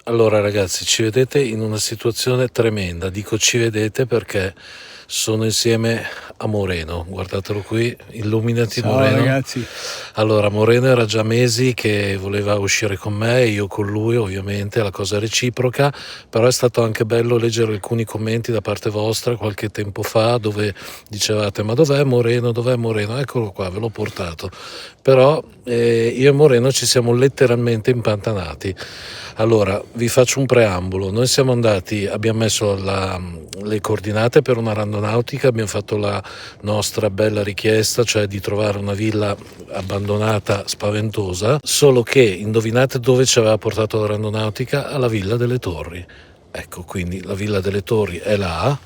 Allora ragazzi, ci vedete in una situazione tremenda, dico ci vedete perché sono insieme a Moreno, guardatelo qui, illuminati Ciao Moreno. ragazzi. Allora, Moreno era già mesi che voleva uscire con me, io con lui ovviamente, la cosa è reciproca, però è stato anche bello leggere alcuni commenti da parte vostra qualche tempo fa dove dicevate ma dov'è Moreno, eccolo qua, ve l'ho portato, però io e Moreno ci siamo letteralmente impantanati. Allora, vi faccio un preambolo. Noi siamo andati, abbiamo messo le coordinate per una randonautica, abbiamo fatto la nostra bella richiesta, cioè di trovare una villa abbandonata spaventosa, solo che indovinate dove ci aveva portato la randonautica? Alla Villa delle Torri. Ecco, quindi la Villa delle Torri è là,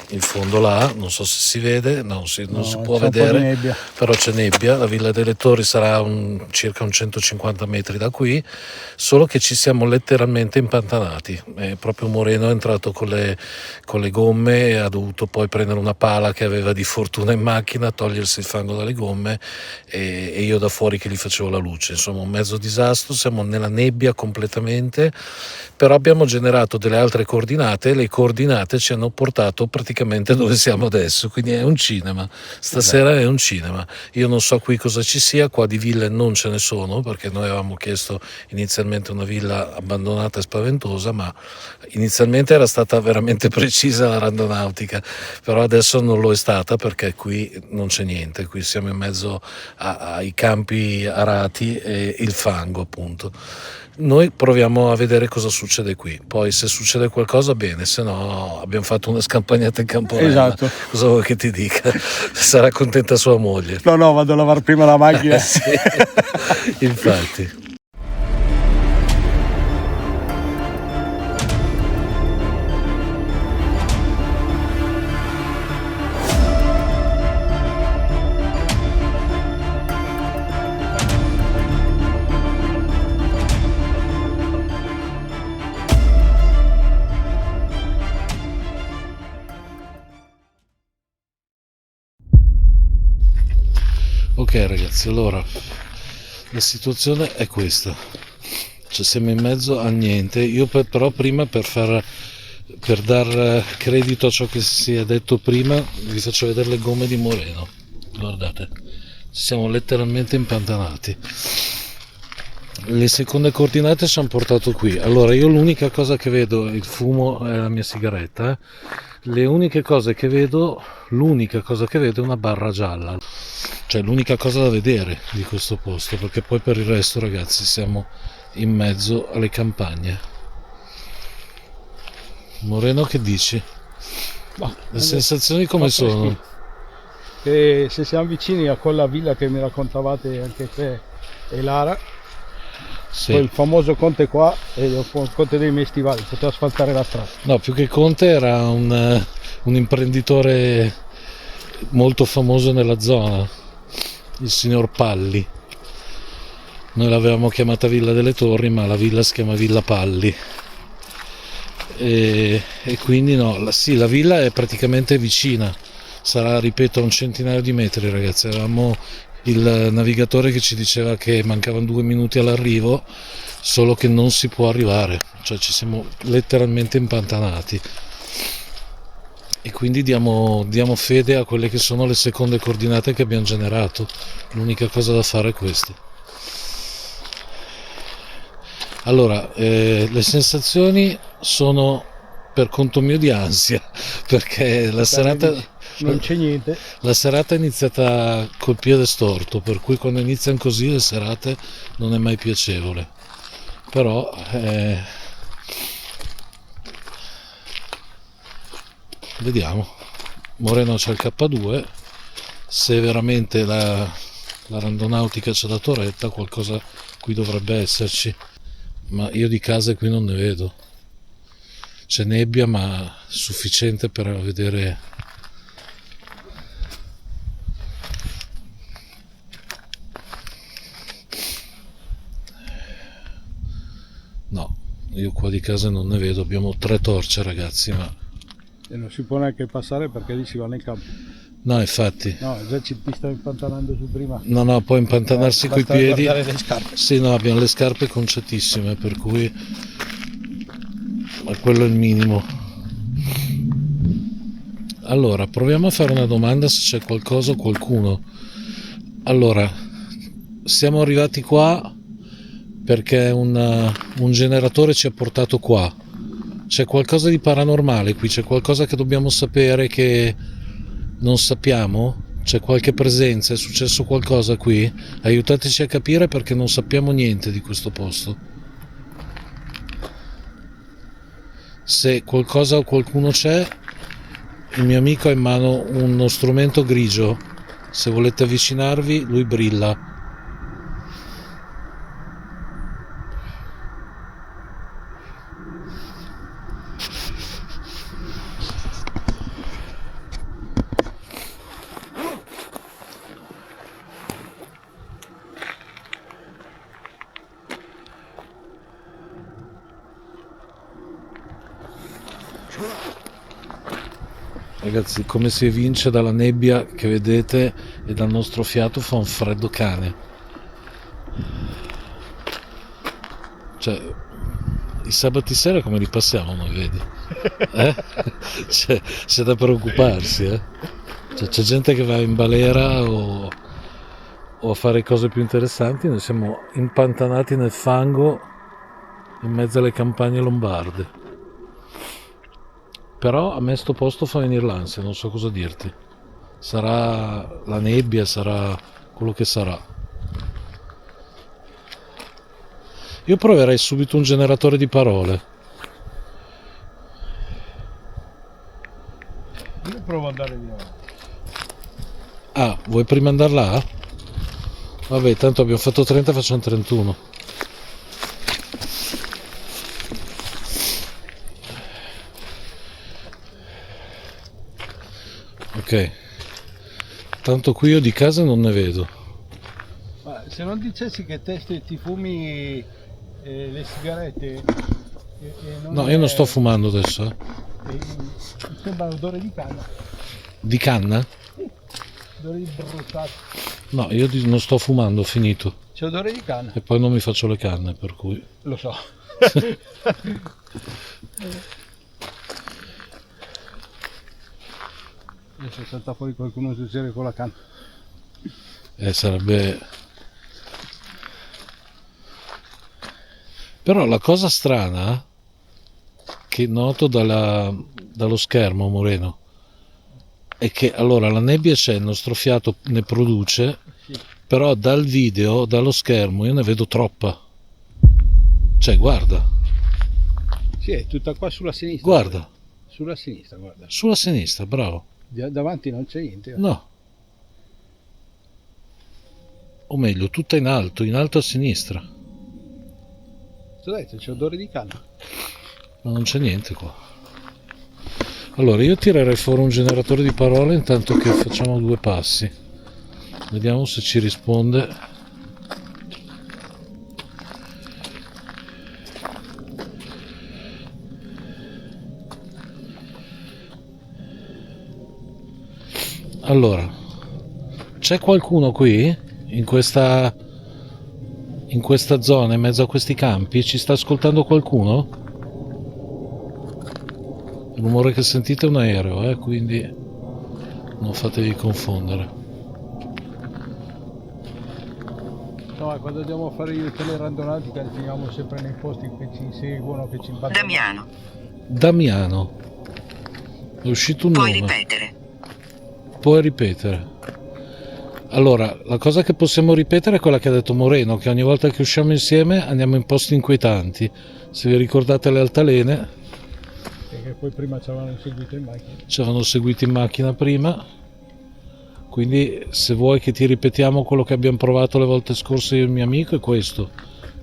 in fondo là, non so se si vede, non si può c'è un po' di vedere, nebbia. però c'è nebbia. La Villa delle Torri sarà circa 150 metri da qui, solo che ci siamo letteralmente impantanati. Proprio Moreno è entrato con le gomme e ha dovuto poi prendere una pala che aveva di fortuna in macchina, togliersi il fango dalle gomme e io da fuori che gli facevo la luce. Insomma, un mezzo disastro, siamo nella nebbia completamente, però abbiamo generato delle altre coordinate e le coordinate ci hanno portato praticamente dove siamo adesso, quindi è un cinema, stasera è un cinema. Io non so qui cosa ci sia, qua di ville non ce ne sono perché noi avevamo chiesto inizialmente una villa abbandonata e spaventosa, ma inizialmente era stata veramente precisa la randonautica, però adesso non lo è stata perché qui non c'è niente, qui siamo in mezzo ai campi arati e il fango appunto. Noi proviamo a vedere cosa succede qui, poi se succede qualcosa bene, se no abbiamo fatto una scampagnata in Camporella. Esatto. Cosa vuoi che ti dica? Sarà contenta sua moglie. No, vado a lavare prima la macchina. Sì. Infatti. Ok ragazzi, allora la situazione è questa, cioè siamo in mezzo a niente. Io però prima per dar credito a ciò che si è detto prima vi faccio vedere le gomme di Moreno, guardate, ci siamo letteralmente impantanati. Le seconde coordinate ci hanno portato qui. Allora io l'unica cosa che vedo, il fumo è la mia sigaretta, l'unica cosa che vedo è una barra gialla, cioè l'unica cosa da vedere di questo posto, perché poi per il resto ragazzi siamo in mezzo alle campagne. Moreno, che dici? Le sensazioni come sono? Che se siamo vicini a quella villa che mi raccontavate anche te e Lara, Sì. poi il famoso Conte qua e il Conte dei miei stivali, poteva asfaltare la strada. No, più che Conte era un imprenditore molto famoso nella zona, il signor Palli. Noi l'avevamo chiamata Villa delle Torri, ma la villa si chiama Villa Palli. E quindi no, sì, la villa è praticamente vicina, sarà, ripeto, un centinaio di metri ragazzi. Avevamo il navigatore che ci diceva che mancavano 2 minuti all'arrivo, solo che non si può arrivare, cioè ci siamo letteralmente impantanati. E quindi diamo fede a quelle che sono le seconde coordinate che abbiamo generato. L'unica cosa da fare è questa. Allora, le sensazioni sono per conto mio di ansia, perché la serata Non c'è niente. La serata è iniziata col piede storto, per cui quando iniziano così le serate non è mai piacevole. Però vediamo. Moreno c'è il K2, se veramente la randonautica c'è dato retta, qualcosa qui dovrebbe esserci, ma io di case qui non ne vedo. C'è nebbia, ma sufficiente per vedere. No, io qua di casa non ne vedo, abbiamo 3 torce ragazzi, ma E non si può neanche passare perché lì si va nel campo. no, infatti. No, già ti stavo impantanando su prima. No, poi impantanarsi coi Basta piedi. guardare le scarpe. Sì, no, abbiamo le scarpe conciatissime, per cui ma quello è il minimo. Allora, proviamo a fare una domanda se c'è qualcosa o qualcuno. Allora, siamo arrivati qua perché un generatore ci ha portato qua. C'è qualcosa di paranormale qui? C'è qualcosa che dobbiamo sapere che non sappiamo? C'è qualche presenza? È successo qualcosa qui? Aiutateci a capire perché non sappiamo niente di questo posto. Se qualcosa o qualcuno c'è, il mio amico ha in mano uno strumento grigio. Se volete avvicinarvi, lui brilla. Ragazzi, come si evince dalla nebbia che vedete e dal nostro fiato, fa un freddo cane. Cioè, i sabati sera come li passiamo noi, vedi? C'è da preoccuparsi, eh? Cioè, c'è gente che va in balera o a fare cose più interessanti, noi siamo impantanati nel fango in mezzo alle campagne lombarde. Però a me sto posto fa venire l'ansia, non so cosa dirti. Sarà la nebbia, sarà quello che sarà. Io proverei subito un generatore di parole. Io provo ad andare via. Ah, vuoi prima andare là? Vabbè, tanto abbiamo fatto 30, facciamo 31. Ok, tanto qui io di casa non ne vedo. Ma se non dicessi che ti fumi le sigarette No, io non sto fumando adesso. Mi sembra odore di canna. Di canna? Sì, odore di bruciato. No, io non sto fumando, ho finito. C'è odore di canna. E poi non mi faccio le canne, per cui... Lo so. Adesso salta fuori qualcuno sul serio con la canna. Sarebbe... Però la cosa strana che noto dallo schermo, Moreno, è che allora la nebbia c'è, il nostro fiato ne produce, Sì. però dal video, dallo schermo, io ne vedo troppa. Cioè, guarda. Sì, è tutta qua sulla sinistra. Guarda. Sulla sinistra, guarda. Sulla sinistra, bravo. Davanti non c'è niente. No. O meglio, tutta in alto a sinistra. Ti ho detto, c'è odore di canna. Ma non c'è niente qua. Allora, io tirerei fuori un generatore di parole intanto che facciamo due passi. Vediamo se ci risponde. Allora, c'è qualcuno qui in questa zona, in mezzo a questi campi? Ci sta ascoltando qualcuno? Il rumore che sentite è un aereo, quindi non fatevi confondere. No, quando andiamo a fare io telerandonatica finiamo sempre nei posti che ci seguono, che ci imbattono. Damiano. È uscito un nome. Puoi ripetere. Allora, la cosa che possiamo ripetere è quella che ha detto Moreno, che ogni volta che usciamo insieme andiamo in posti inquietanti. Se vi ricordate le altalene, perché poi prima ci avevano seguito in macchina. Ci avevano seguito in macchina prima, quindi se vuoi che ti ripetiamo quello che abbiamo provato le volte scorse io e il mio amico, è questo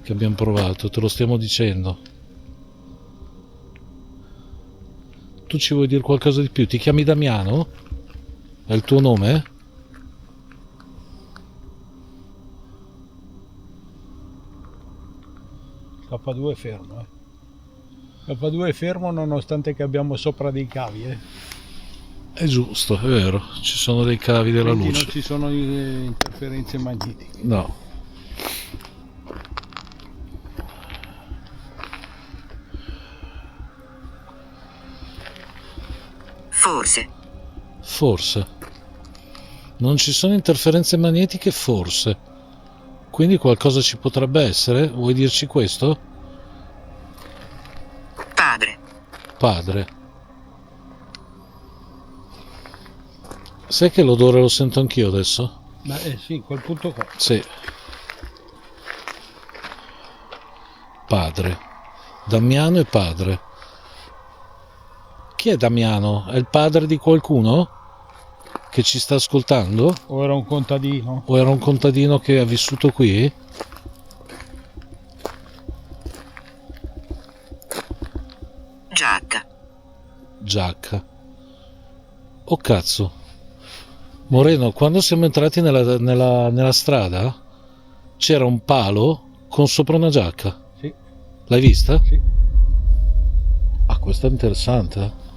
che abbiamo provato, te lo stiamo dicendo. Tu ci vuoi dire qualcosa di più? Ti chiami Damiano? È il tuo nome? K2 è fermo, K2 è fermo nonostante che abbiamo sopra dei cavi, È giusto, è vero, ci sono dei cavi della quindi luce. non ci sono interferenze magnetiche. No. Forse. Forse. Non ci sono interferenze magnetiche, forse. Quindi qualcosa ci potrebbe essere? Vuoi dirci questo? Padre. Padre. Sai che l'odore lo sento anch'io adesso? Sì, quel punto qua. Sì. Padre. Damiano e padre. Chi è Damiano? È il padre di qualcuno che ci sta ascoltando? O era un contadino? O era un contadino che ha vissuto qui? Giacca. Giacca. Oh cazzo. Moreno, quando siamo entrati nella strada c'era un palo con sopra una giacca. Sì. L'hai vista? Sì. Ah, questa è interessante.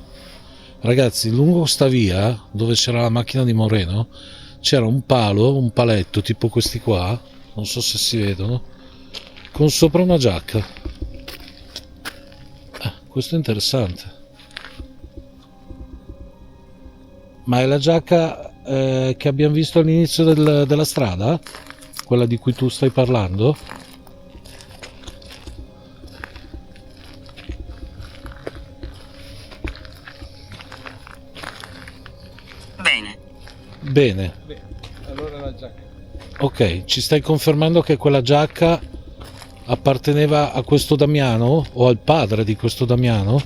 Ragazzi, lungo sta via dove c'era la macchina di Moreno c'era un palo, un paletto tipo questi qua, non so se si vedono, con sopra una giacca. Questo è interessante. Ma è la giacca che abbiamo visto all'inizio della strada? Quella di cui tu stai parlando? Bene. Bene. Allora la giacca. Ok, ci stai confermando che quella giacca apparteneva a questo Damiano o al padre di questo Damiano?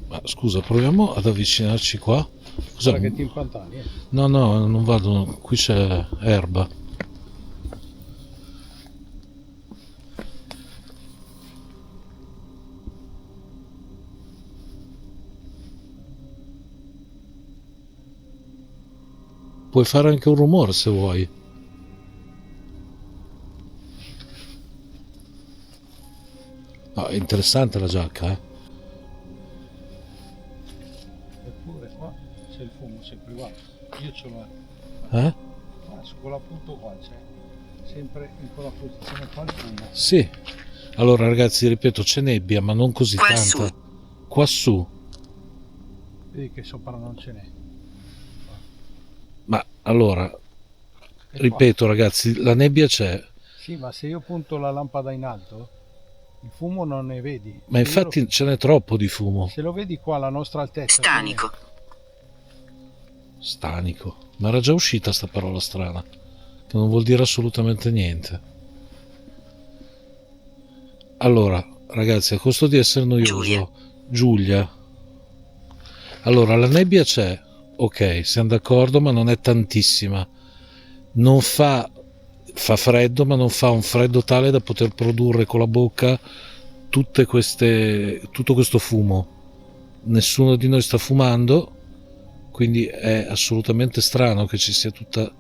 Ma scusa, proviamo ad avvicinarci qua. Cos'è? Guarda che ti impantani, No, non vado, qui c'è erba. Puoi fare anche un rumore se vuoi. No, è interessante la giacca, Eppure qua c'è il fumo, sempre qua. Io ce l'ho. eh? Qua, su quella punto qua c'è. Sempre in quella posizione qua il fumo. Sì. Allora ragazzi, ripeto, c'è nebbia, ma non così Quassù. tanta. Quassù. Vedi che sopra non ce n'è. Ma allora, E ripeto ragazzi, la nebbia c'è. qua. Sì, ma se io punto la lampada in alto, il fumo non ne vedi. Ma infatti ce n'è troppo di fumo. Se lo vedi qua alla nostra altezza. Stanico. Stanico. Ma era già uscita sta parola strana, che non vuol dire assolutamente niente. Allora, ragazzi, a costo di essere noioso, Giulia. Allora, la nebbia c'è, ok, siamo d'accordo, ma non è tantissima. Non fa freddo, ma non fa un freddo tale da poter produrre con la bocca tutto questo fumo. Nessuno di noi sta fumando, quindi è assolutamente strano che ci sia tutta...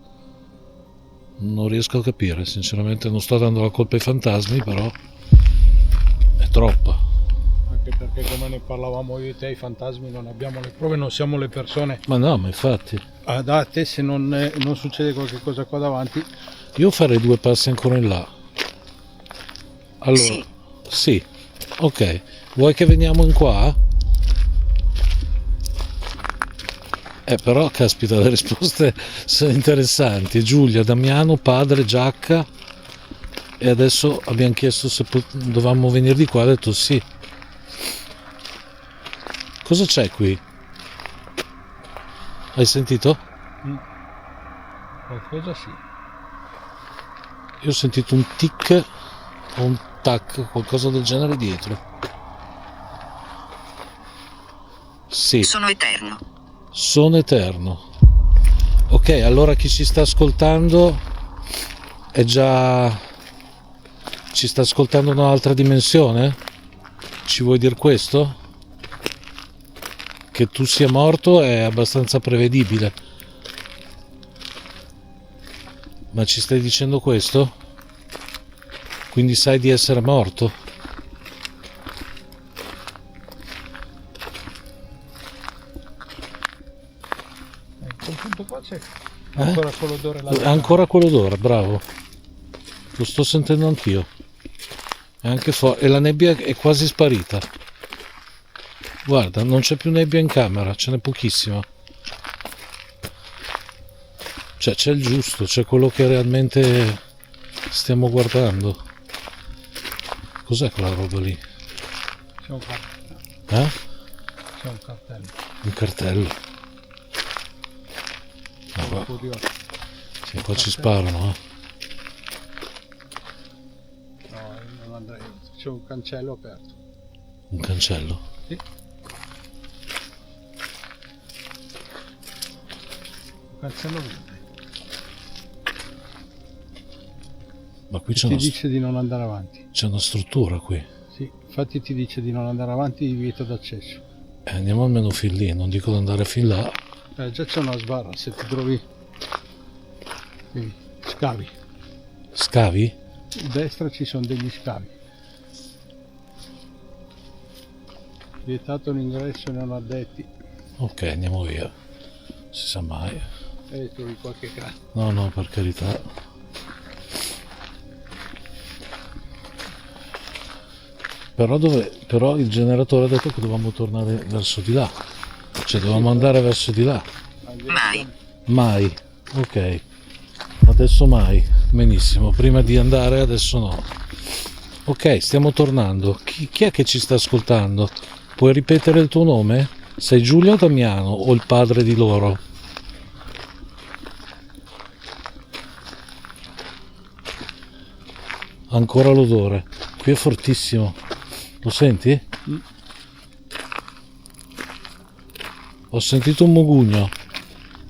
Non riesco a capire, sinceramente non sto dando la colpa ai fantasmi, però è troppa. Anche perché come ne parlavamo io e te, i fantasmi non abbiamo le prove, non siamo le persone Ma no, ma infatti adatte se non succede qualche cosa qua davanti. io farei 2 passi ancora in là. Allora, Sì. sì, ok. Vuoi che veniamo in qua? Però, caspita, le risposte sono interessanti. Giulia, Damiano, padre, giacca. E adesso abbiamo chiesto se dovevamo venire di qua, ha detto sì. Cosa c'è qui? Hai sentito? Qualcosa sì. Io ho sentito un tic o un tac, qualcosa del genere dietro. Sì. Sono eterno. Sono eterno. Ok, allora chi ci sta ascoltando è già... ci sta ascoltando in un'altra dimensione? Ci vuoi dire questo? Che tu sia morto è abbastanza prevedibile. Ma ci stai dicendo questo? Quindi sai di essere morto? Quel punto qua c'è ancora quell'odore là. Ancora quell'odore, bravo. Lo sto sentendo anch'io. È anche e la nebbia è quasi sparita. Guarda, non c'è più nebbia in camera, ce n'è pochissima. Cioè c'è il giusto, c'è quello che realmente stiamo guardando. Cos'è quella roba lì? C'è un cartello. C'è un cartello. Un cartello. Ah, qua. Curioso. Sì, qua ci sparano, No, non andrei. C'è un cancello aperto. Un cancello. Sì. Un cancello verde. Ma qui Ti dice di non andare avanti. c'è una struttura qui. Sì, infatti ti dice di non andare avanti, divieto d'accesso. Andiamo almeno fin lì, non dico di andare fin là. Già c'è una sbarra, se ti trovi. Vedi, scavi. Scavi? A destra ci sono degli scavi. Vietato l'ingresso non addetti. Ok, andiamo via. Si sa mai. E trovi qualche cranio. No, per carità. Però il generatore ha detto che dovevamo tornare verso di là. Cioè dovevamo andare verso di là. Mai. Mai. Ok. Adesso mai. Benissimo. Prima di andare adesso no. Ok, stiamo tornando. Chi è che ci sta ascoltando? Puoi ripetere il tuo nome? Sei Giulio o Damiano o il padre di loro? Ancora l'odore. Qui è fortissimo. Lo senti? Ho sentito un mugugno.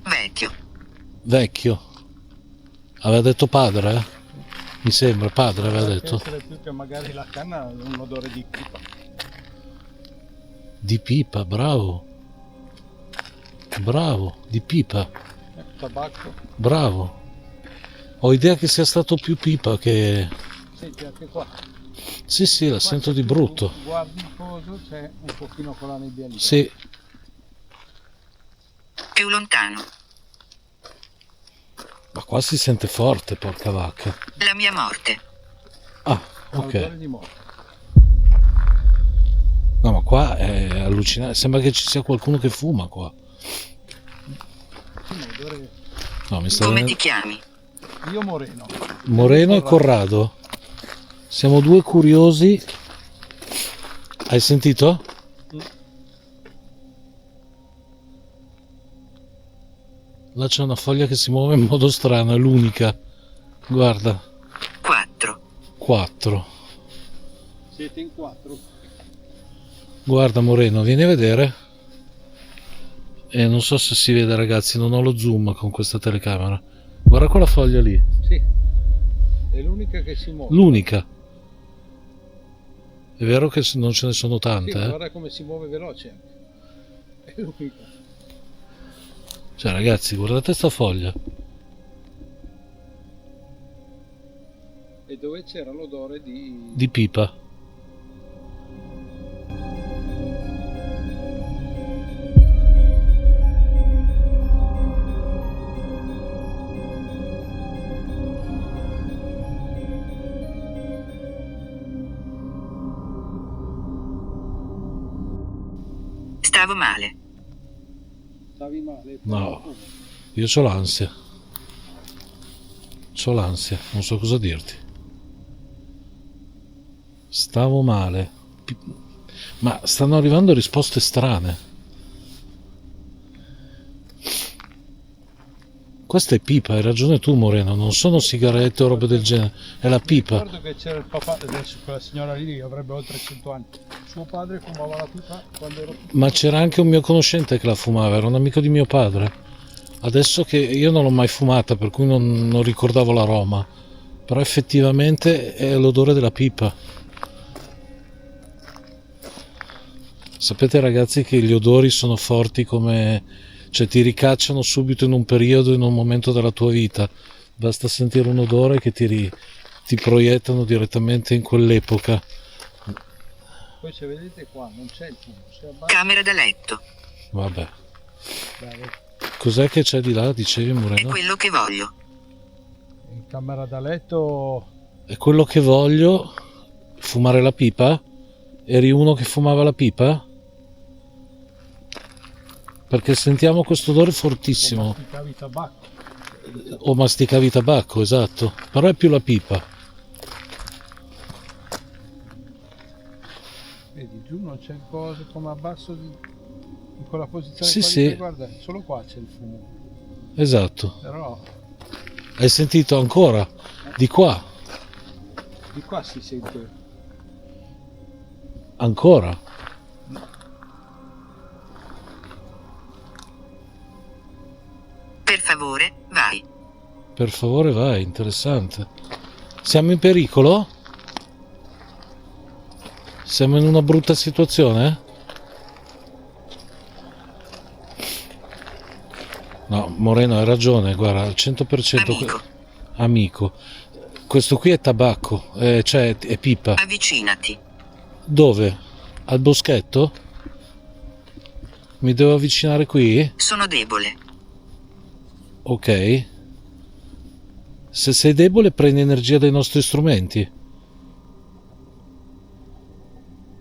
Vecchio. Vecchio. Aveva detto padre? Mi sembra padre aveva detto. Potrebbe essere più che magari la canna ha un odore di pipa. Di pipa, bravo. Bravo, di pipa. Tabacco. Bravo. Ho idea che sia stato più pipa che... Senti anche qua. Sì, la sento di brutto. Guardi il coso, c'è un pochino con la nebbia lì. Sì, Più lontano. ma qua si sente forte, porca vacca. La mia morte. Ah, Odore ok. di morte. No, ma qua è allucinante. Sembra che ci sia qualcuno che fuma qua. Sì, ma odore... No, mi sta Come venendo... ti chiami? Io Moreno. Moreno e Corrado. Siamo due curiosi. Hai sentito? Là c'è una foglia che si muove in modo strano, è l'unica. Guarda, 4. 4. Siete in 4? Guarda Moreno, vieni a vedere. Non so se si vede ragazzi, non ho lo zoom con questa telecamera. Guarda quella foglia lì, Sì. È l'unica che si muove. l'unica. È vero che non ce ne sono Sì, tante, ma eh? guarda come si muove veloce anche. È l'unica. Cioè ragazzi, guardate sta foglia. E dove c'era l'odore di... Di pipa. Stavo male. Stavi male? No, io c'ho l'ansia. C'ho l'ansia, non so cosa dirti. Stavo male. Ma stanno arrivando risposte strane. Questa è pipa, hai ragione tu Moreno, non sono sigarette o robe del genere, è la pipa. Ricordo che c'era il papà, adesso quella signora lì avrebbe oltre 100 anni. Suo padre fumava la pipa quando ero piccolo. Ma c'era anche un mio conoscente che la fumava, era un amico di mio padre. Adesso che io non l'ho mai fumata, per cui non ricordavo l'aroma, però effettivamente è l'odore della pipa. Sapete ragazzi che gli odori sono forti come... cioè ti ricacciano subito in un periodo, in un momento della tua vita. Basta sentire un odore che ti proiettano direttamente in quell'epoca. Poi se vedete qua non c'è il fumo, si abbassa. Camera da letto. Vabbè. Bravo. Cos'è che c'è di là, dicevi È Moreno? quello che voglio. In camera da letto È quello che voglio, fumare la pipa? Eri uno che fumava la pipa? Perché sentiamo questo odore fortissimo. Masticavi tabacco. O masticavi tabacco, esatto. Però è più la pipa. Vedi, giù non c'è cosa come abbasso in quella posizione Sì, qua sì. lì, guarda, solo qua c'è il fumo. Esatto. Però Hai sentito ancora? Di qua? di qua si sente. Ancora? Per favore, vai. Per favore vai, interessante. Siamo in pericolo? Siamo in una brutta situazione? No, Moreno hai ragione, guarda, al 100%. Amico, Amico. Questo qui è tabacco, cioè è pipa. avvicinati. Dove? Al boschetto? Mi devo avvicinare qui? Sono debole. Ok. Se sei debole prendi energia dai nostri strumenti.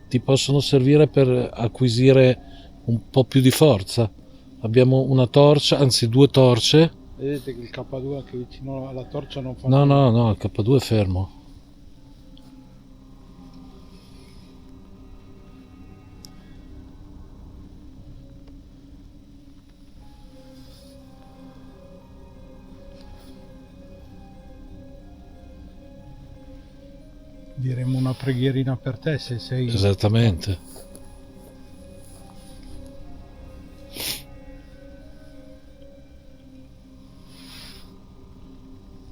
Ti possono servire per acquisire un po' più di forza. Abbiamo una torcia, anzi 2 torce. Vedete che il K2 che vicino alla torcia non fa No, nulla. no, il K2 è fermo. Diremo una preghierina per te se sei. Esattamente.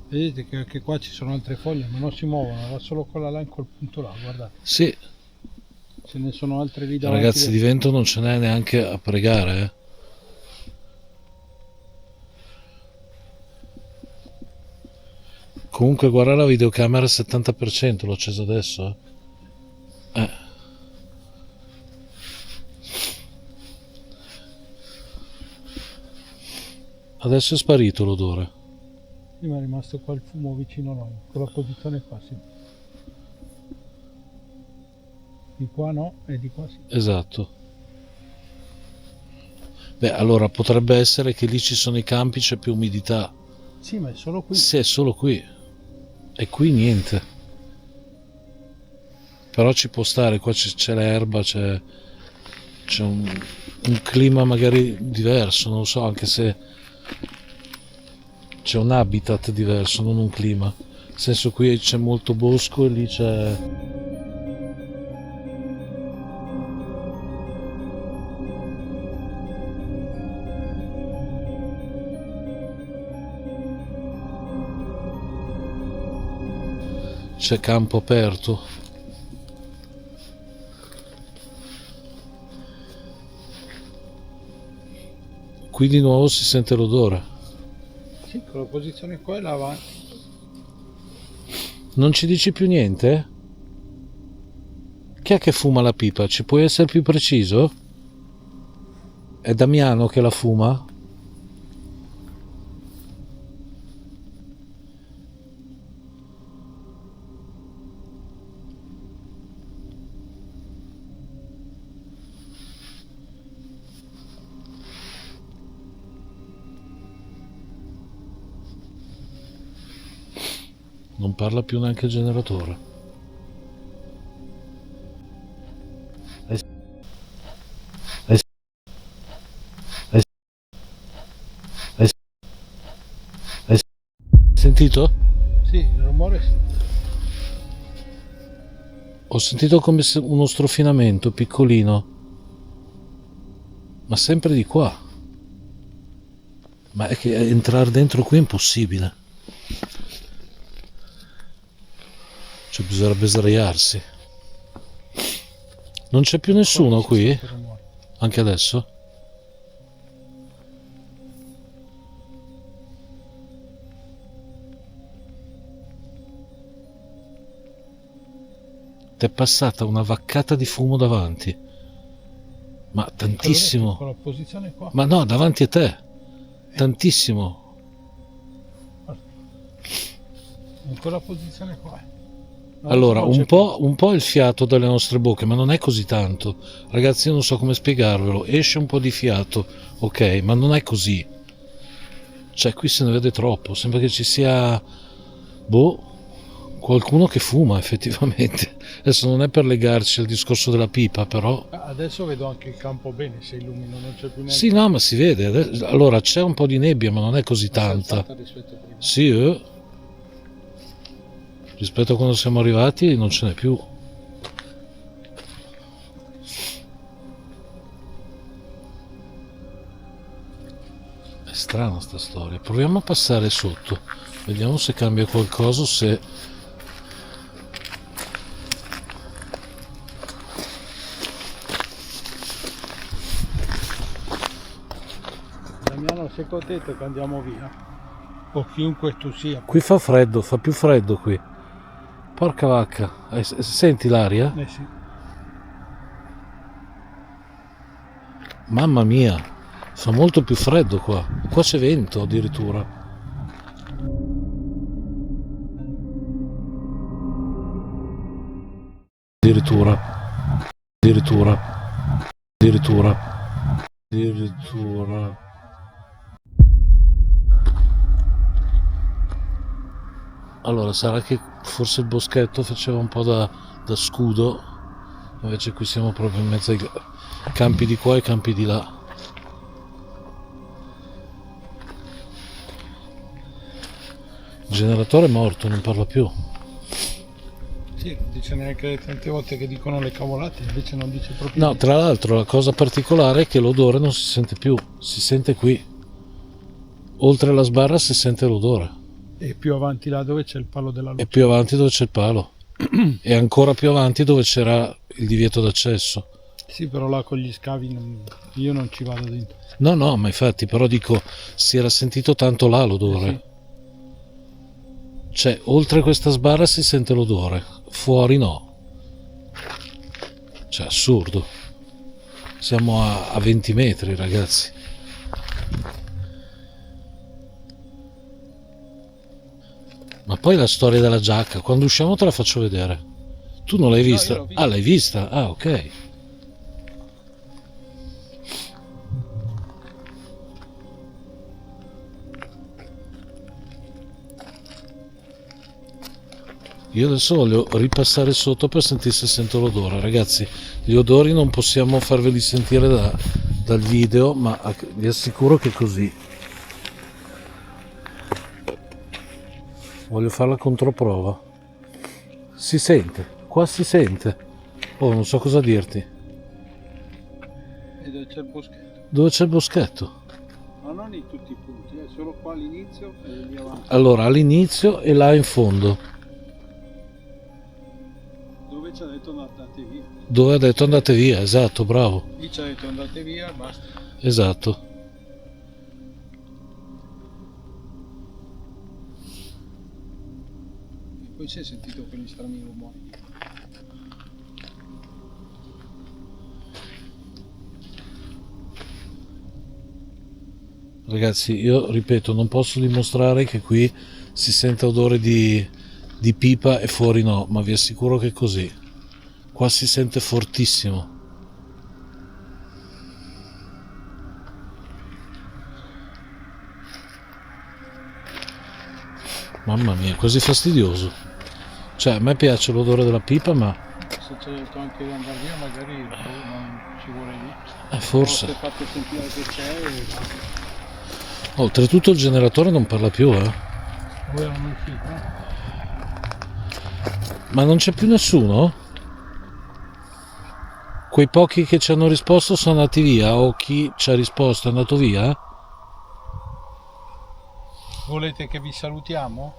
Vedete che anche qua ci sono altre foglie ma non si muovono, va solo quella là in quel punto là, guardate. Sì, Ce ne sono altre lì davanti. ragazzi, di vento non ce n'è neanche a pregare, eh. Comunque guarda la videocamera al 70%, l'ho accesa adesso. Adesso è sparito l'odore. Sì, ma è rimasto qua il fumo vicino a noi, quella posizione qua sì. Di qua no e di qua sì. Esatto. Beh, allora potrebbe essere che lì ci sono i campi, c'è più umidità. Sì, ma è solo qui. Se è solo qui. E qui niente. Però ci può stare, qua c'è l'erba, c'è un clima magari diverso, non lo so, anche se c'è un habitat diverso, non un clima. Nel senso qui c'è molto bosco e lì c'è campo aperto. Qui di nuovo si sente l'odore. Sì, quella posizione qua è là avanti. Non ci dici più niente? Chi è che fuma la pipa? Ci puoi essere più preciso? È Damiano che la fuma? Non parla più neanche il generatore. Hai sentito? Sì, il rumore sì. Ho sentito come uno strofinamento piccolino, ma sempre di qua. Ma è che entrare dentro qui è impossibile. Cioè bisognerebbe sdraiarsi. Non c'è più nessuno Qua ci qui? sta il rumore. Anche adesso? T'è passata una vaccata di fumo davanti. Ma tantissimo. Quella posizione qua. Ma no, davanti a te. Tantissimo. In quella posizione qua. Allora, Non c'è un po' il fiato dalle nostre bocche, ma non è così tanto. Ragazzi, io non so come spiegarvelo. Esce un po' di fiato, ok, ma non è così. Cioè, qui se ne vede troppo. Sembra che ci sia, boh, qualcuno che fuma, effettivamente. Adesso non è per legarci al discorso della pipa, però. Adesso vedo anche il campo bene, se illumina, non c'è più neanche. Sì, no, ma si vede. Allora, c'è un po' di nebbia, ma non è così Si è tanta. alzata rispetto a prima. Sì, rispetto a quando siamo arrivati non ce n'è più. È strana sta storia. Proviamo a passare sotto. Vediamo se cambia qualcosa, se... Damiano, sei contento che andiamo via? O chiunque tu sia. Qui fa freddo, fa più freddo qui. Porca vacca. Senti l'aria? Sì. Mamma mia, fa molto più freddo qua. Qua c'è vento addirittura. Addirittura. Addirittura. Addirittura. Addirittura. Allora, sarà che forse il boschetto faceva un po' da scudo, invece qui siamo proprio in mezzo ai campi di qua e campi di là. Il generatore è morto, non parla più. Sì, non dice neanche tante volte che dicono le cavolate, invece non dice proprio No, niente. tra l'altro la cosa particolare è che l'odore non si sente più, si sente qui. Oltre alla sbarra si sente l'odore. E più avanti là dove c'è il palo della luce. E più avanti dove c'è il palo. E ancora più avanti dove c'era il divieto d'accesso. Sì, però là con gli scavi io non ci vado dentro. No, no, ma infatti, però dico, si era sentito tanto là l'odore. Cioè, oltre questa sbarra si sente l'odore, fuori no. Cioè, assurdo. Siamo a 20 metri, ragazzi. Ma poi la storia della giacca, quando usciamo te la faccio vedere. Tu non l'hai vista? io l'ho vista. Ah, l'hai vista? Ah, ok. Io adesso voglio ripassare sotto per sentire se sento l'odore. Ragazzi, gli odori non possiamo farveli sentire dal video, ma vi assicuro che è così. Voglio fare la controprova. Si sente, qua si sente. Oh, non so cosa dirti. E dove c'è il boschetto? Dove c'è il boschetto? Ma non in tutti i punti, è solo qua all'inizio e lì avanti. Allora, all'inizio e là in fondo. Dove ci ha detto andate via? Dove ha detto andate via, esatto, bravo. Lì ci ha detto andate via, basta. Esatto. E poi si è sentito quegli strani rumori. Ragazzi, io ripeto, non posso dimostrare che qui si sente odore di pipa e fuori no, ma vi assicuro che è così. Qua si sente fortissimo. Mamma mia, quasi fastidioso. Cioè, a me piace l'odore della pipa, ma Se ci ha detto anche di andare via, magari non ci vuole lì. forse. Si è fatto sentire che c'è e basta. Oltretutto il generatore non parla più, Voi erano usciti, Ma non c'è più nessuno? Quei pochi che ci hanno risposto sono andati via, o chi ci ha risposto è andato via? Volete che vi salutiamo?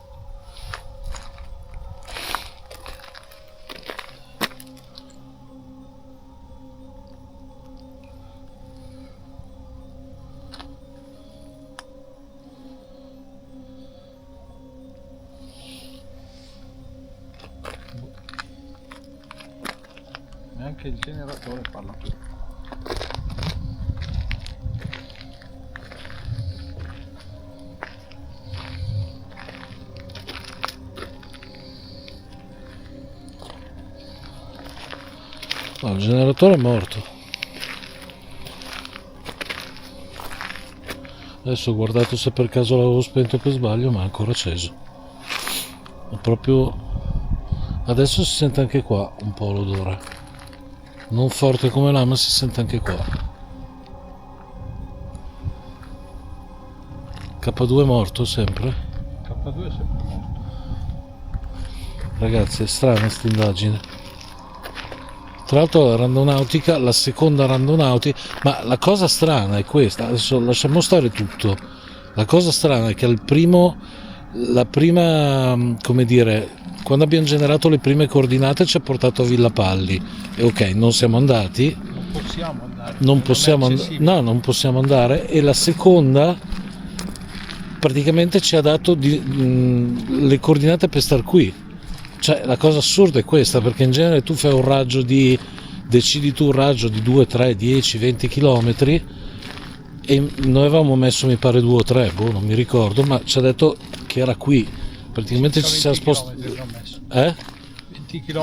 Neanche il generatore parla più. No, il generatore è morto. Adesso ho guardato se per caso l'avevo spento per sbaglio, ma è ancora acceso. È proprio... Adesso si sente anche qua un po' l'odore. Non forte come là, ma si sente anche qua. K2 è morto sempre? K2 è sempre morto. Ragazzi, è strana questa indagine. Tra l'altro la randonautica, la seconda randonautica, ma la cosa strana è questa, adesso lasciamo stare tutto. La cosa strana è che la prima, come dire, quando abbiamo generato le prime coordinate ci ha portato a Villa Palli. E ok, non siamo andati. Non possiamo andare. Non possiamo andare. E la seconda praticamente ci ha dato le coordinate per star qui. Cioè, la cosa assurda è questa, perché in genere tu fai un raggio decidi tu un raggio di 2, 3, 10, 20 km e noi avevamo messo mi pare 2 o 3, non mi ricordo, ma ci ha detto che era qui, praticamente ci siamo spostati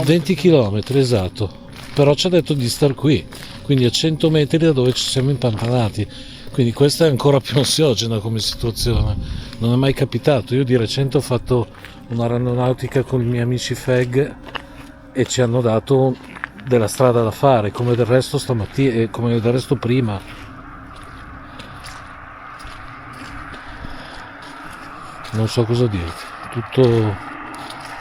20 km, esatto, però ci ha detto di star qui, quindi a 100 metri da dove ci siamo impantanati, quindi questa è ancora più ansiogena come situazione, non è mai capitato. Io di recente ho fatto una randonautica con i miei amici FEG e ci hanno dato della strada da fare, come del resto stamattina e come del resto prima. Non so cosa dirti,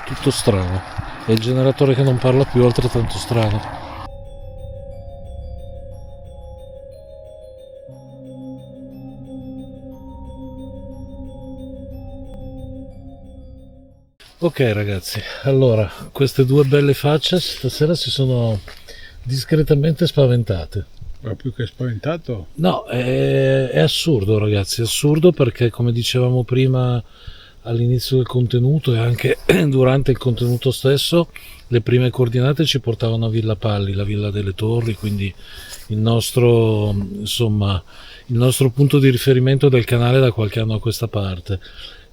tutto strano. E il generatore che non parla più è altrettanto strano. Ok ragazzi, allora queste due belle facce stasera si sono discretamente spaventate. Ma più che spaventato? No, è assurdo ragazzi, è assurdo perché come dicevamo prima all'inizio del contenuto e anche durante il contenuto stesso, le prime coordinate ci portavano a Villa Palli, la Villa delle Torri, quindi il nostro punto di riferimento del canale da qualche anno a questa parte.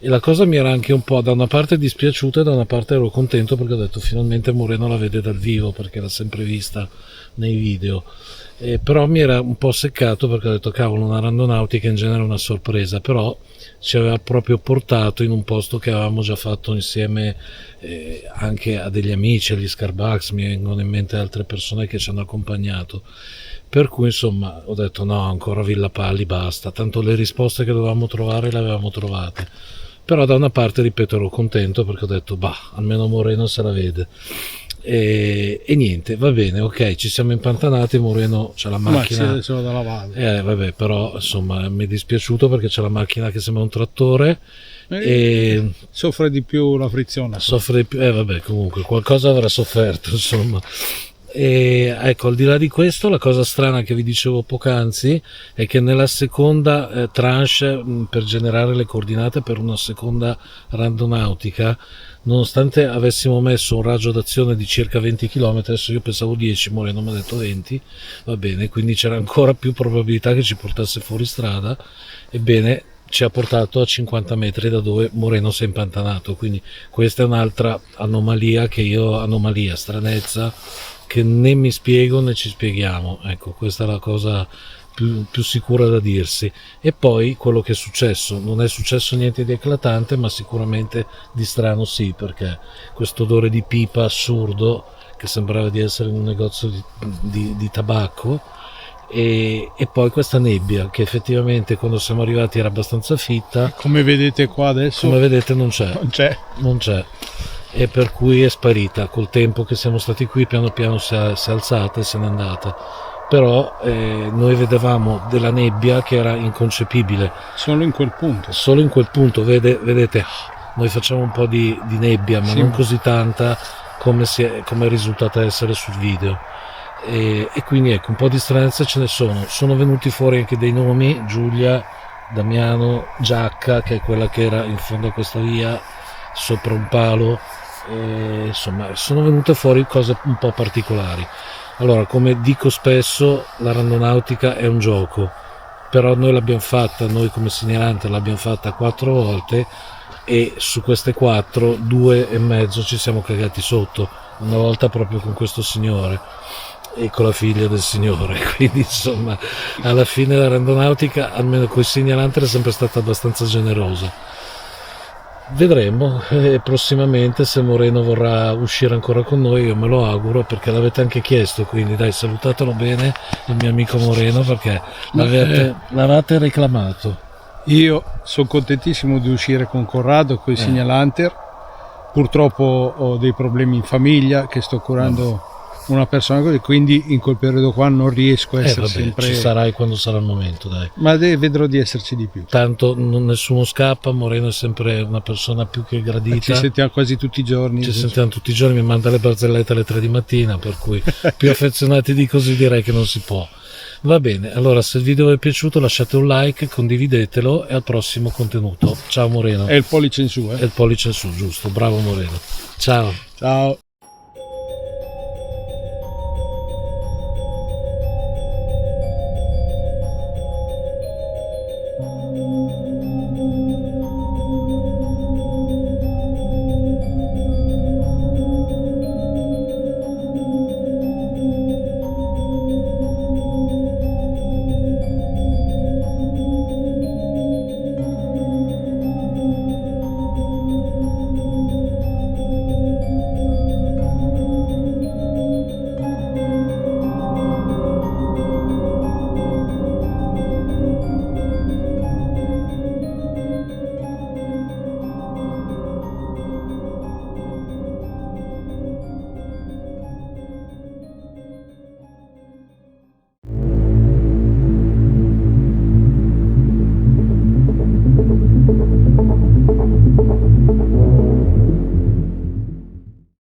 E la cosa mi era anche un po' da una parte dispiaciuta e da una parte ero contento perché ho detto finalmente Moreno la vede dal vivo, perché l'ha sempre vista nei video. Però mi era un po' seccato perché ho detto cavolo, una randonautica in genere è una sorpresa, però ci aveva proprio portato in un posto che avevamo già fatto insieme anche a degli amici, agli Scarbax, mi vengono in mente altre persone che ci hanno accompagnato. Per cui insomma ho detto no, ancora Villa Palli, basta, tanto le risposte che dovevamo trovare le avevamo trovate. Però da una parte, ripeto, ero contento perché ho detto almeno Moreno se la vede. E niente, va bene, ok, ci siamo impantanati, Moreno c'ha la macchina. Ma c'è da lavare. Vabbè, però insomma mi è dispiaciuto perché c'è la macchina che sembra un trattore. E soffre di più la frizione. Soffre di più, vabbè, comunque qualcosa avrà sofferto, insomma. E ecco, al di là di questo, la cosa strana che vi dicevo poc'anzi è che nella seconda tranche per generare le coordinate per una seconda randonautica, nonostante avessimo messo un raggio d'azione di circa 20 km, adesso io pensavo 10, Moreno mi ha detto 20, va bene, quindi c'era ancora più probabilità che ci portasse fuori strada. Ebbene, ci ha portato a 50 metri da dove Moreno si è impantanato, quindi questa è un'altra anomalia stranezza che né mi spiego né ci spieghiamo. Ecco, questa è la cosa più sicura da dirsi. E poi quello che è successo, non è successo niente di eclatante, ma sicuramente di strano sì, perché questo odore di pipa assurdo che sembrava di essere in un negozio di tabacco, e poi questa nebbia che effettivamente quando siamo arrivati era abbastanza fitta, come vedete qua adesso, come vedete non c'è, e per cui è sparita. Col tempo che siamo stati qui piano piano si è alzata e se n'è andata, però noi vedevamo della nebbia che era inconcepibile solo in quel punto, vedete, noi facciamo un po' di nebbia, ma sì, non così tanta come è risultata essere sul video. E quindi ecco, un po' di stranezze ce ne sono venuti fuori anche dei nomi: Giulia, Damiano, Giacca, che è quella che era in fondo a questa via sopra un palo, insomma sono venute fuori cose un po' particolari. Allora, come dico spesso, la randonautica è un gioco, però noi come segnalante l'abbiamo fatta 4 volte e su queste 4, 2 e mezzo ci siamo cagati sotto, una volta proprio con questo signore. e con la figlia del signore, quindi insomma alla fine l'aeronautica, almeno con i segnalanter, è sempre stata abbastanza generosa. Vedremo prossimamente se Moreno vorrà uscire ancora con noi, io me lo auguro perché l'avete anche chiesto, quindi dai, salutatelo bene il mio amico Moreno perché l'avete reclamato. Io sono contentissimo di uscire con Corrado, con i segnalanter. Purtroppo ho dei problemi in famiglia che sto curando una persona così, quindi in quel periodo qua non riesco a essere sempre. Ci sarai quando sarà il momento, dai. Ma vedrò di esserci di più. Tanto nessuno scappa, Moreno è sempre una persona più che gradita. Ci sentiamo quasi tutti i giorni. Ci sentiamo tutti i giorni, mi manda le barzellette alle 3 di mattina, per cui più affezionati di così direi che non si può. Va bene, allora se il video vi è piaciuto lasciate un like, condividetelo e al prossimo contenuto. Ciao Moreno. E il pollice in su, E il pollice in su, giusto, bravo Moreno. Ciao. Ciao.